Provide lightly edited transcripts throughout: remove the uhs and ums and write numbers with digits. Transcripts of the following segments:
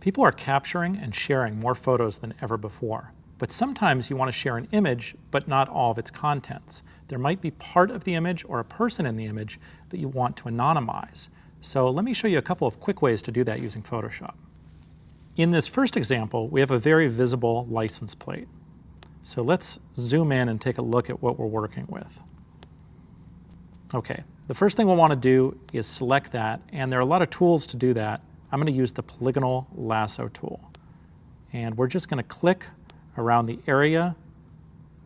People are capturing and sharing more photos than ever before. But sometimes you want to share an image, but not all of its contents. There might be part of the image or a person in the image that you want to anonymize. So let me show you a couple of quick ways to do that using Photoshop. In this first example, we have a very visible license plate. So let's zoom in and take a look at what we're working with. Okay, the first thing we'll want to do is select that, and there are a lot of tools to do that. I'm going to use the polygonal lasso tool. And we're just going to click around the area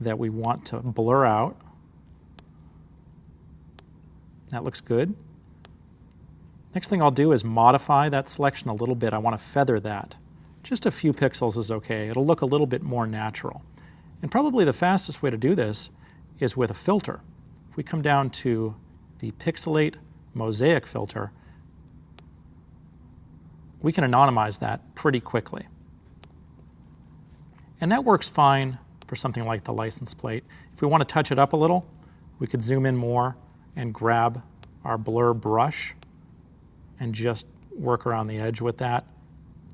that we want to blur out. That looks good. Next thing I'll do is modify that selection a little bit. I want to feather that. Just a few pixels is okay. It'll look a little bit more natural. And probably the fastest way to do this is with a filter. If we come down to the Pixelate Mosaic filter, we can anonymize that pretty quickly. And that works fine for something like the license plate. If we want to touch it up a little, we could zoom in more and grab our blur brush and just work around the edge with that.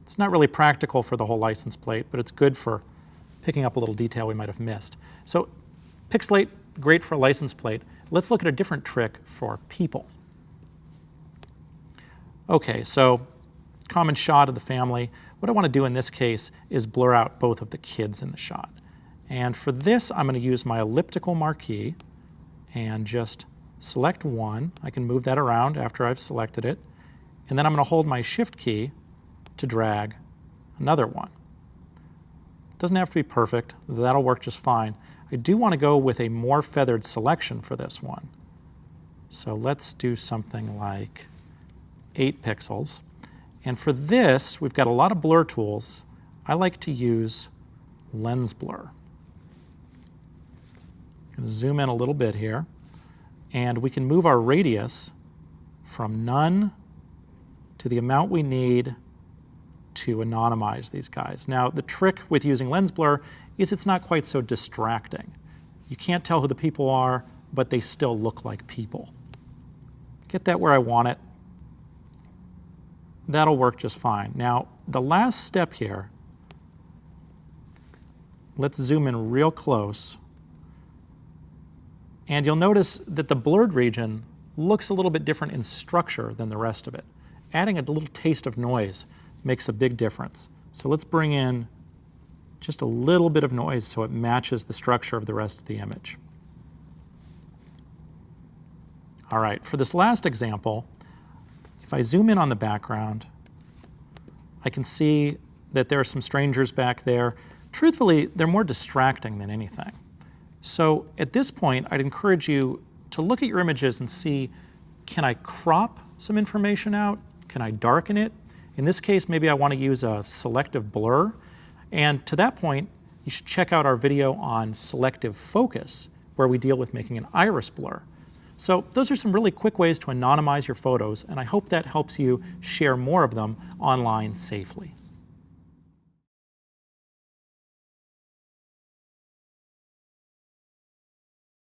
It's not really practical for the whole license plate, but it's good for picking up a little detail we might have missed. So Pixelate, great for a license plate. Let's look at a different trick for people. Okay, so common shot of the family. What I want to do in this case is blur out both of the kids in the shot. And for this, I'm going to use my elliptical marquee and just select one. I can move that around after I've selected it. And then I'm going to hold my Shift key to drag another one. Doesn't have to be perfect. That'll work just fine. I do want to go with a more feathered selection for this one. So let's do something like 8 pixels. And for this, we've got a lot of blur tools. I like to use lens blur. I'm going to zoom in a little bit here. And we can move our radius from none to the amount we need to anonymize these guys. Now, the trick with using lens blur is it's not quite so distracting. You can't tell who the people are, but they still look like people. Get that where I want it. That'll work just fine. Now, the last step here, let's zoom in real close. And you'll notice that the blurred region looks a little bit different in structure than the rest of it. Adding a little taste of noise makes a big difference. So let's bring in just a little bit of noise so it matches the structure of the rest of the image. All right, for this last example, if I zoom in on the background, I can see that there are some strangers back there. Truthfully, they're more distracting than anything. So at this point, I'd encourage you to look at your images and see, can I crop some information out? Can I darken it? In this case, maybe I want to use a selective blur. And to that point, you should check out our video on selective focus, where we deal with making an iris blur. So those are some really quick ways to anonymize your photos, and I hope that helps you share more of them online safely.